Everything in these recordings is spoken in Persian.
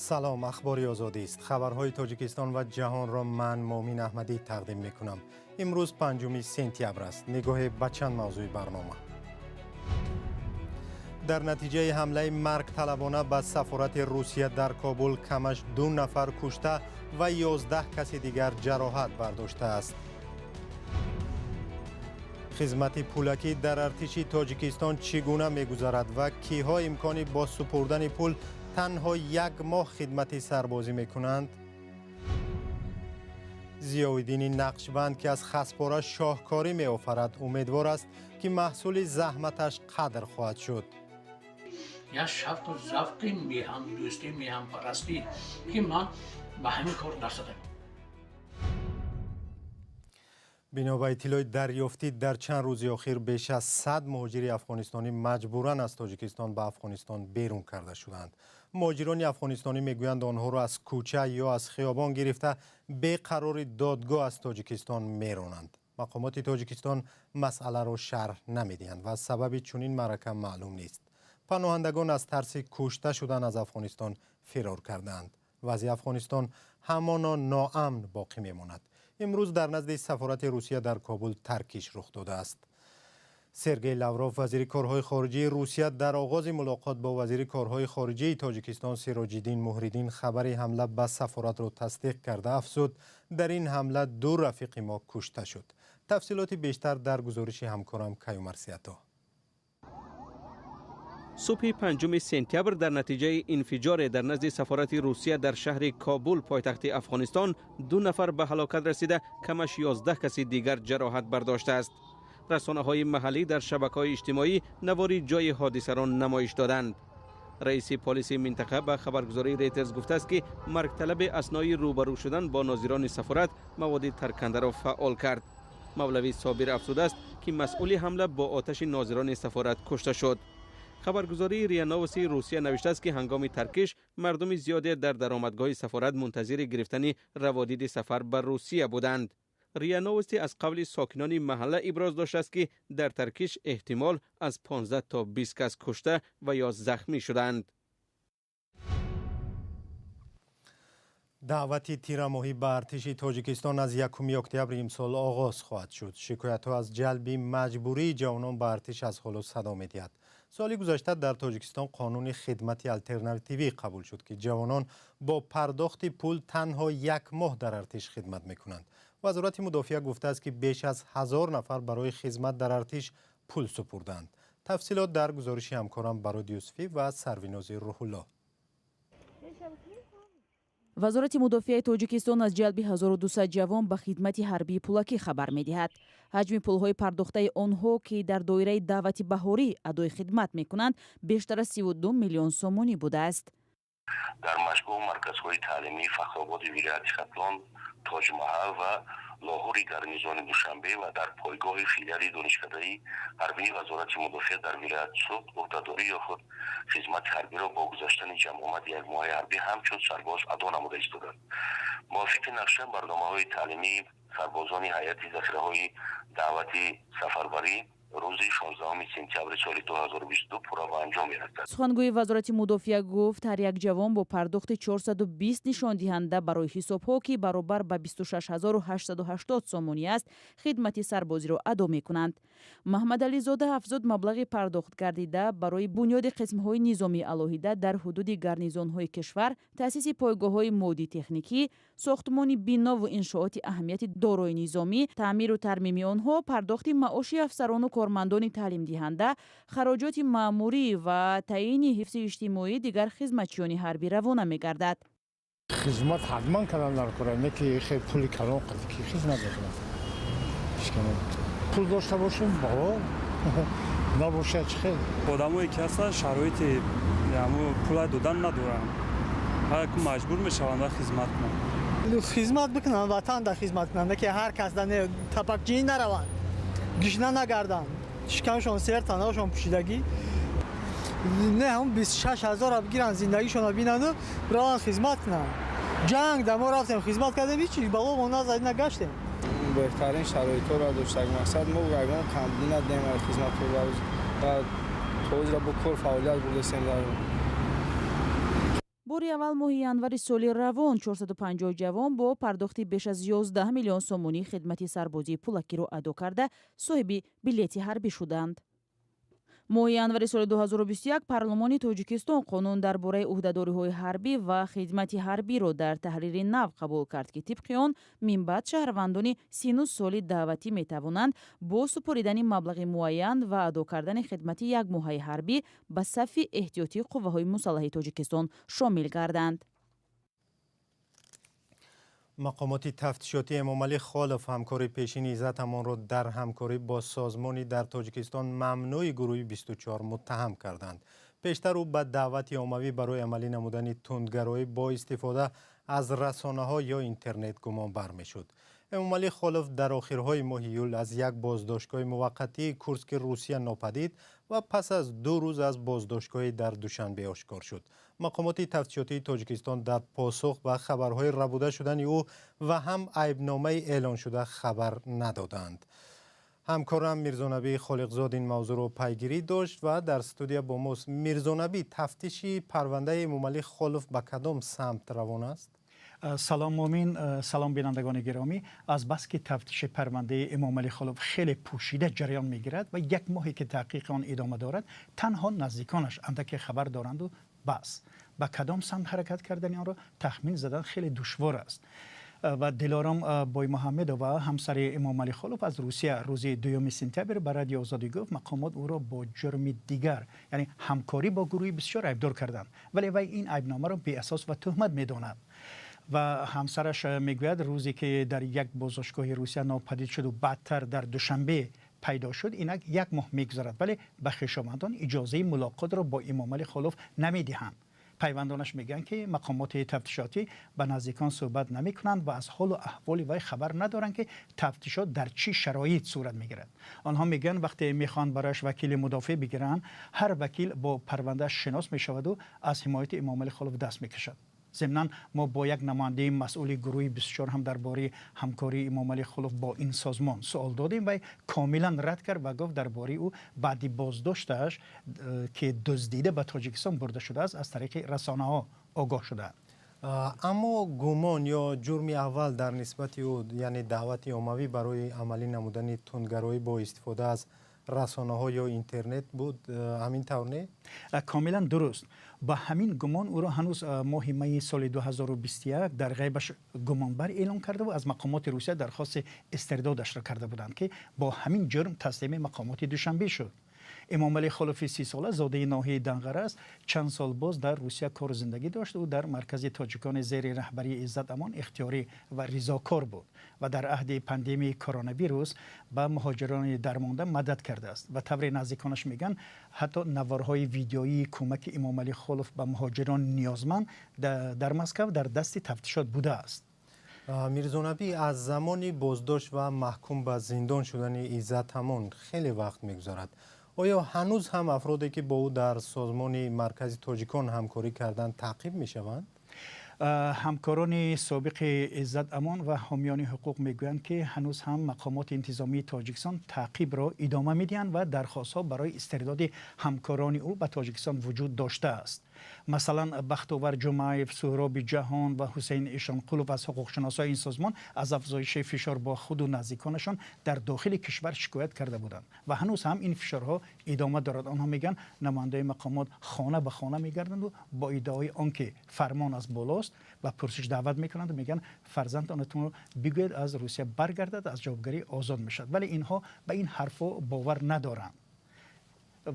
سلام، اخباری آزادی است. خبرهای تاجیکستان و جهان را من مومین احمدی تقدیم میکنم. امروز 5 سپتامبر است. نگاه به چند موضوع برنامه. در نتیجه حمله مرگ طلبانه به سفارت روسیه در کابل کمش 2 نفر کشته و 11 کسی دیگر جراحت برداشته است. خدمت پولکی در ارتش تاجیکستان چگونه می‌گذرد و کیها امکانی با سپردن پول تنها 1 ماه خدمت سربازی می‌کنند؟ ضیاءالدین نقشبند که از خسپاره شاهکاری می‌آفرد امیدوار است که محصول زحمتش قدر خواهد شد. یا شفق و ذوق میهم دوستی میهم پرستی که من به همین کار دستم. بنا به اطلاع دریافتی در چند روز اخیر بیش از 100 مهاجر افغانستانی مجبوراً از تاجیکستان به افغانستان بیرون کرده شدند. مهاجران افغانستانی میگویند آنها را از کوچه یا از خیابان گرفته به قرار دادگاه از تاجیکستان میرانند. مقامات تاجیکستان مسئله را شرح نمیدهند و سبب چنین معرکه معلوم نیست. پناهندگان از ترس کشته شدن از افغانستان فرار کردند. وضع افغانستان همانا ناامن باقی میماند. امروز در نزد سفارت روسیه در کابل ترکیش رخ داده است. سرگئی لاوروف وزیر کارهای خارجه روسیه در آغاز ملاقات با وزیر کارهای خارجه تاجیکستان سیراج‌الدین مهرالدین خبر حمله به سفارت را تصدیق کرده افزود در این حمله 2 رفیق ما کشته شد. تفصیلات بیشتر در گزارش همکارم کیومر سیاتا. صبح 5 سپتامبر در نتیجه انفجار در نزد سفارت روسیه در شهر کابل پایتخت افغانستان 2 نفر به هلاکت رسیده، کمش 11 کسی دیگر جراحت برداشته است. رسانه‌های محلی در شبکه‌های اجتماعی نواری جای حادثه را نمایش دادند. رئیس پلیس منطقه به خبرگزاری ریترز گفته است که مرگ طلب اثنای روبرو شدن با ناظران سفارت مواد ترکنده را فعال کرد. مولوی صابر افزوده است که مسئول حمله با آتش ناظران سفارت کشته شد. خبرگزاری ریا نووستی روسیه نوشته است که هنگام ترکش مردم زیادی در درآمدگاه سفارت منتظر گرفتن روادید سفر به روسیه بودند. ریا نووستی از قبل ساکنان محله ابراز داشته است که در ترکش احتمال از 15 تا 20 کس کشته و یا زخمی شدند. دعوت تیرماهی به ارتش تاجیکستان از 1 اکتبر امسال آغاز خواهد شد. شکایت‌ها از جلب مجبوری جوانان به ارتش از حال صدا می‌دهد. سال گذشته در تاجیکستان قانون خدمت آلترناتیوی قبول شد که جوانان با پرداخت پول تنها 1 ماه در ارتش خدمت می‌کنند. وزارت مدافعه گفته است که بیش از 1000 نفر برای خدمت در ارتش پول سپردند. تفصیلات در گزارش همکارم براد یوسفی و سرویناز روح الله. وزارت مدافعه تاجیکستان از جلب 1200 جوان به خدمت حربی پولکی خبر می‌دهد. حجم پول‌های پرداخته آنها که در دایره دعوت بهاری ادای خدمت می‌کنند بیشتر از 32 میلیون سومانی بوده است. در مشغول مرکزهای تعلیمی فخرآباد ولایت ختلان، تاج محل و لاهور گارنیزون دوشنبه و در پایگاه فیلیال دانشکده حربی وزارت مدافعه در ولایت سوخت عهدهداری یافت خدمت حربی را با گذشتن جمع آمد 1 ماه حربی همچون سرباز ادا نموده ایستادند. موافق نقشه برنامه‌های تعلیمی سربازان هیئت ذخیره‌های دعوت سفربری روز 16 سپتامبر سال 2022 پورا به انجام می‌رسد. سخنگوی وزارت مدافعه گفت هر یک جوان با پرداخت 420 نشان دهنده برای حساب‌ها که برابر به 26880 سومانی است خدمت سربازی را ادا می‌کنند. محمد علی زاده افزود مبلغ پرداخت گردیده برای بنیاد قسم‌های نظامی علاهیده در حدود گارنیزون‌های کشور، تأسیس پایگاه‌های مودی تکنیکی، ساختمان بنا و انشاءات اهمیت دارای نظامی، تعمیر و ترمیم آنها، پرداخت معاش افسران و کارمندان تعلیم دهنده، خراجات مأموری و تعیین حفظ اجتماعی دیگر خدمتچیان حربی روانه می‌گردد. خدمت حتما کردن در کره نه که خیلی پول کلان قضیه که خدمت بکنن. پول داشته باشیم بابا نباشه چه خیلی. آدمایی که هستن شرایط یعنی پول دادن ندارن. هر کی مجبور میشوند خدمت کنن. خدمت بکنن وطن در خدمت کنن که هر کس در تپکچی نروند. گشنه نگردن شکمشون سر تنهاشون پوشیدگی نه هم 26000 را بگیرن زندگیشون رو بینن و برای خدمت کنن. جنگ در ما رفتیم خدمت کردیم هیچی بالا ما نزدید نگشتیم. بهترین شرایط را داشتیم مقصد ما گایگان کمبودی ندیم خدمت رو و توز را با کل فعالیت بودستیم در бори аввал моҳи январи соли равон 450 ҷавон бо пардохти беш аз 11 миллион сомонӣ хидмати сарбозии пулакиро адо карда соҳиби билети ҳарбӣ шуданд. моҳи январи соли 2021 парлумони тоҷикистон қонун дар бораи ӯҳдадориҳои ҳарбӣ ва хидмати ҳарбиро дар таҳрири нав қабул кард ки тибқи он минбаъд шаҳрвандони сину соли даъватӣ метавонанд бо супоридани маблағи муайян ва адо кардани хидмати якмоҳаи ҳарбӣ ба сафи эҳтиётии қувваҳои мусаллаҳи тоҷикистон шомил гарданд. мақомоти тафтишоти Эмомалӣ Холов ҳамкори пешини Иззат Амонро дар ҳамкорӣ бо созмони дар Тоҷикистон мамнӯи гурӯҳи 24 муттаҳам карданд. пештар ӯ ба даъвати оммавӣ барои амалӣ намудани тундгароӣ бо истифода аз расонаҳо ё интернет гумонбар мешуд. Эмомалӣ Холов дар охирҳои моҳи июл аз як боздоштгоҳи муваққатии Курски Русия нопадид ва пас аз 2 рӯз аз боздоштгоҳи дар Душанбе ошкор шуд. мақомоти тафтишотии Тоҷикистон дар посух ба хабарҳои рабуда шудани ӯ ва ҳам айбномаи эълоншуда хабар надоданд. ҳамкорам Мирзонабии Холиқзод ин мавзӯъро пайгирӣ дошт ва дар студия бо мост. Мирзонабӣ, тафтиши парвандаи Эмомалӣ Холов ба кадом самт равон аст? салом Момин, салом бинандагони гиромӣ. Азбас ки тафтиши парвандаи Эмомалӣ Холов хеле пӯшида ҷараён мегирад ва як моҳе ки таҳқиқи он идома дорад, танҳо наздиконаш андаке хабар доранду бас. ба кадом самт ҳаракат кардани онро тахмин задан хеле душвор аст. ва Дилором Боймуҳаммедова ҳамсари Эмомалӣ Холов аз Русия рӯзи 2 сентябр ба Радиои Озодӣ гуфт мақомот ӯро бо ҷурми дигар, яъне ҳамкорӣ бо гурӯҳи бисёр айбдор карданд, вале вай ин айбномаро беасос ва тӯҳмат медонад. ва ҳамсараш мегӯяд рӯзе ки дар як бозоштгоҳи Русия нопадид шуду баъдтар дар Душанбе пайдо шуд, инак як моҳ мегузарад, вале ба хишовандон иҷозаи мулоқотро бо Эмомалӣ Холов намедиҳанд. пайвандонаш мегӯянд ки мақомоти тафтишотӣ ба наздикон суҳбат намекунанд ва аз ҳолу аҳволи вай хабар надоранд ки тафтишот дар чӣ шароит сурат мегирад. онҳо мегӯянд вақте мехоҳанд барояш вакили мудофиъ бигиранд, ҳар вакил бо парвандааш шинос мешаваду аз ҳимояти Эмомалӣ Холов даст мекашад. ضمناً ما با یک نماینده مسئول گروه 24 هم درباره همکاری امامعلی خلوف با این سازمان سوال دادیم و کاملا رد کرد و گفت درباره او بعدی بازداشتش که دزدیده به تاجیکستان برده شده است از طریق رسانه ها آگاه شده. اما گمان یا جرم اول در نسبت او یعنی دعوت عمومی برای عملی نمودن تندگرایی با استفاده از رسانه ها یا اینترنت بود، همین طور نه؟ کاملا درست. با همین گمان او را هنوز ماه می سال 2021 در غیبش گمانبر اعلام کرده و از مقامات روسیه درخواست استردادش را کرده بودند که با همین جرم تسلیم مقامات دوشنبه شد. امامعلی خلوفی 30 ساله زاده ناحیه دنقره است. چند سال باز در روسیه کار زندگی داشت و در مرکز تاجیکان زیر رهبری عزت امان اختیاری و رضاکار بود و در عهد پاندمی کرونا ویروس به مهاجران درمانده مدد کرده است و طور نزدیکانش میگن حتی نوارهای ویدیویی کمک امامعلی خلوف به مهاجران نیازمند در مسکو در دست تفتیشات بوده است. میرزونبی از زمانی بازداشت و محکوم به زندان شدن عزت امان خیلی وقت میگذارد. آیا هنوز هم افرادی که با او در سازمان مرکز تاجیکان همکاری کردند تعقیب میشوند؟ همکاران سابق عزت امان و حامیان حقوق میگویند که هنوز هم مقامات انتظامی تاجیکستان تعقیب را ادامه میدهند و درخواست‌ها برای استرداد همکاران او به تاجیکستان وجود داشته است. مثلا بختاور جمعیف، سهراب جهان و حسین ایشانقلوف از حقوقشناسای این سازمان از افزایش فشار با خود و نزدیکانشان در داخل کشور شکایت کرده بودند و هنوز هم این فشارها ادامه دارد. آنها میگن نماینده مقامات خانه به خانه میگردند و با ادعای آنکه فرمان از بالاست و پرسش دعوت میکنند و میگن فرزندانتون رو بگویید از روسیه برگردد، از جوابگری آزاد میشد، ولی اینها به این حرفا باور ندارند.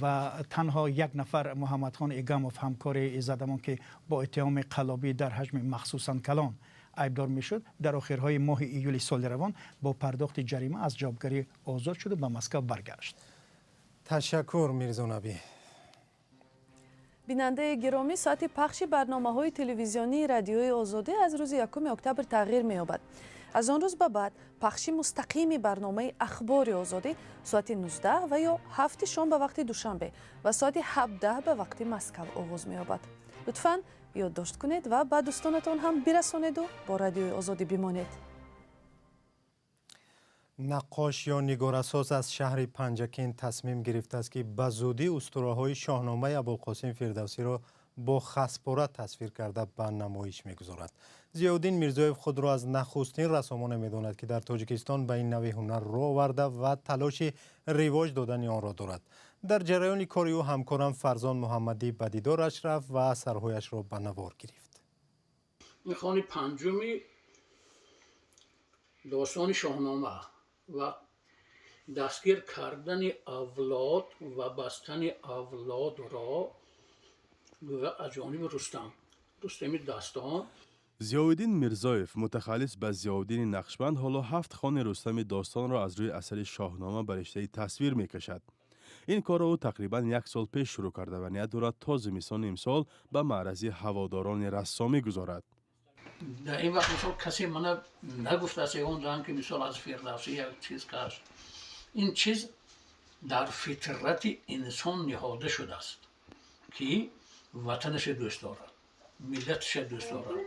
و تنها یک نفر محمد خان ایگاموف همکار عزت امان که با اتهام قلابی در حجم مخصوصاً کلان عیبدار میشد در آخرهای ماه ایول سال روان با پرداخت جریمه از جوابگری آزاد شد و به مسکو برگشت. تشکر میرزونبی. بیننده گرامی، ساعت پخش برنامه‌های تلویزیونی رادیوی آزادی از روز 1 اکتبر تغییر می‌یابد. از آن روز به بعد پخش مستقیم برنامه اخبار آزادی ساعت 19 و یا 7 شام به وقت دوشنبه و ساعت 17 به وقت مسکو آغاز می‌یابد. لطفاً یادداشت کنید و به دوستانتان هم برسانید و با رادیوی آزادی بمانید. نقاش یا نگارساز از شهر پنجکین تصمیم گرفته است که به زودی اسطوره‌های شاهنامه ابوالقاسم فردوسی را با خسپاره تصویر کرده به نمایش میگذارد. ضیاءالدین میرزایف خود را از نخستین رسامان میداند که در تاجیکستان به این نوع هنر راه آورده و تلاش رواج دادن آن را دارد. در جریان کار او همکارم فرزان محمدی به دیدار رفت و اثرهایش را به نوار گرفت. این خانه پنجمی داستان شاهنامه و دستگیر کردن اولاد و بستن اولاد را از جانب رستم داستان. ضیاءالدین میرزایف متخلص به ضیاءالدین نقشبند حالا 7 خانه رستم داستان را از روی اثر شاهنامه به رشته تصویر میکشد. این کار را او تقریبا 1 سال پیش شروع کرده و نیت دارد تا زمستان امسال به معرض هواداران رسامی گذارد. در این وقت مثلا کسی من نگفته است اون که مثلا از فردوسی یک چیز کاش. این چیز در فطرت انسان نهاده شده است که وطنش دوست دارد، ملتش دوست دارد،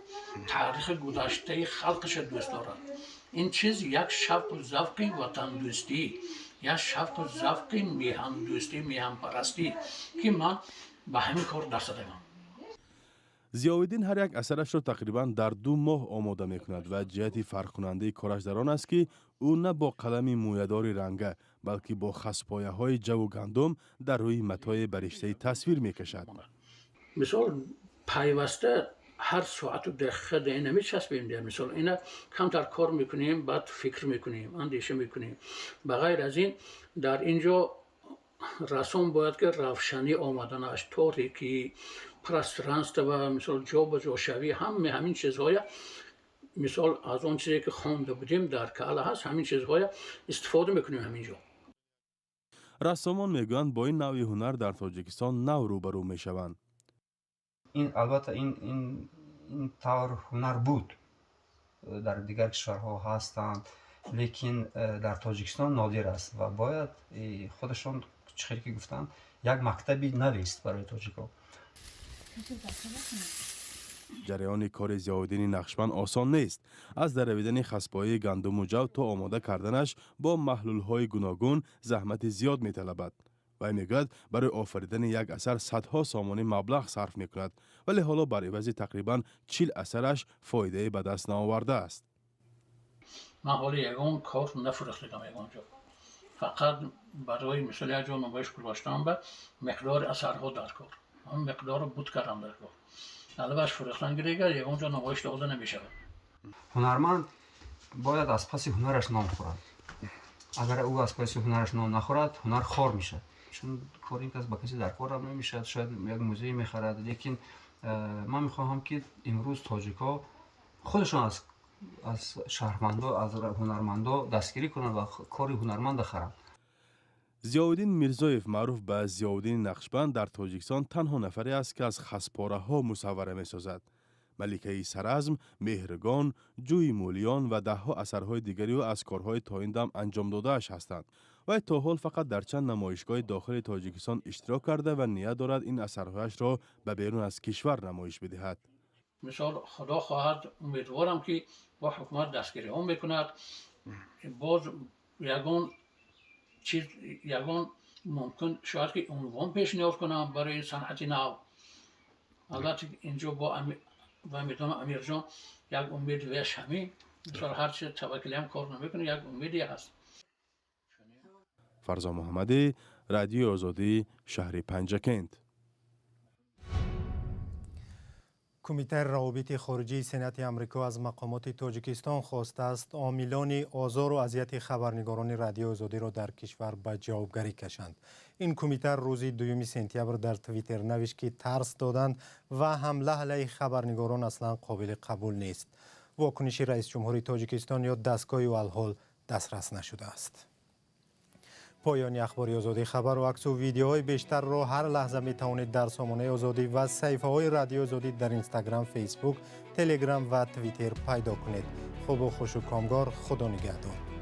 تاریخ گذشته خلقش دوست دارد. این چیز یک شوق و ذوق وطن دوستی، یک شوق و ذوق میهن دوستی، میهن پرستی که من به همین کار دست دادم. ضیاءالدین هر یک اثرش را تقریبا در 2 ماه آماده می کند و جهت فرق کننده کارش در آن است که او نه با قلم مویدار رنگه بلکه با خسپایه های جو و گندم در روی متای برشته تصویر می کشد. مثال پیوسته هر ساعت و دقیقه ده نمی چسبیم. مثال اینا کمتر کار میکنیم، بعد فکر میکنیم، اندیشه میکنیم. بغیر از این در اینجا رسم باید که روشنی آمدنش، تاریکی، پرسترانس و مثال جا به جا شوی، همین چیزهای مثال از اون چیزی که خوانده بودیم در کالا هست، همین چیزهای استفاده میکنیم همینجا. رسامان میگویند با این نوع هنر در تاجیکستان نو روبرو میشوند. این البته این طور هنر بود در دیگر کشورها هستند، لیکن در تاجیکستان نادر است و باید خودشون چخیلی که گفتن یک مکتبی نویست برای تاجیکا. جریان کار ضیاءالدین نقشبند آسان نیست. از درویدن خسپایه گندم و جو تا آماده کردنش با محلول های گوناگون زحمت زیاد می طلبد. و میگوید برای آفریدن یک اثر صدها سامانه مبلغ صرف می کند، ولی حالا بر عوض تقریبا 40 اثرش فایده به دست نآورده است. من حالا یگان کار نفروختم یگانجا، فقط برای مثال یک جا نمایش گذاشتم به مقدار اثرها در کار، هم مقدار بود کردم در کار. علاوه فروختن گریگر یگانجا نمایش داده نمیشه. هنرمند باید از پس هنرش نام خورد. اگر او از پس هنرش نام نخورد، هنر خار میشه. چون کار این کس با کسی در کار هم نمیشه، شاید یک موزه میخرد، لیکن من میخواهم که امروز تاجیکا خودشون از شهروندان، از هنرمندا دستگیری کنند و کار هنرمند خرند. ضیاءالدین میرزایف معروف به ضیاءالدین نقشبند در تاجیکستان تنها نفری است که از خسپاره ها مصوره می سازد. ملکه سرزم، مهرگان، جوی مولیان و ده ها اثرهای دیگری و از کارهای تا این دم انجام داده اش هستند. و تا حال فقط در چند نمایشگاه داخل تاجیکستان اشتراک کرده و نیت دارد این اثرهایش را به بیرون از کشور نمایش بدهد. مثال خدا خواهد امیدوارم که با حکومت دستگیری هم میکند، باز یگان ممکن شاید که عنوان پیشنهاد کنم برای صنعت نو. البته اینجا با میدونم امیر جان یک امید ویش همین، مثال هر چه توکلی هم کار نمیکنه، یک امیدی هست. فرزان محمدی، رادیو آزادی، شهر پنجکند. کمیته روابط خارجی سنت آمریکا از مقامات تاجیکستان خواسته است عاملان آزار و اذیت خبرنگاران رادیو آزادی را در کشور به جوابگری کشند. این کمیته روز 2 سپتامبر در توییتر نوشت که ترس دادند و حمله علیه خبرنگاران اصلا قابل قبول نیست. واکنش رئیس جمهوری تاجیکستان یا دستگاه الحال دسترس نشده است. پایان اخباری آزادی. خبر و عکس و ویدیوهای بیشتر را هر لحظه می توانید در سامانه آزادی و صفحه های رادیو آزادی در اینستاگرام، فیسبوک، تلگرام و توییتر پیدا کنید. خوب و خوش و کامگار. خدا نگهدار.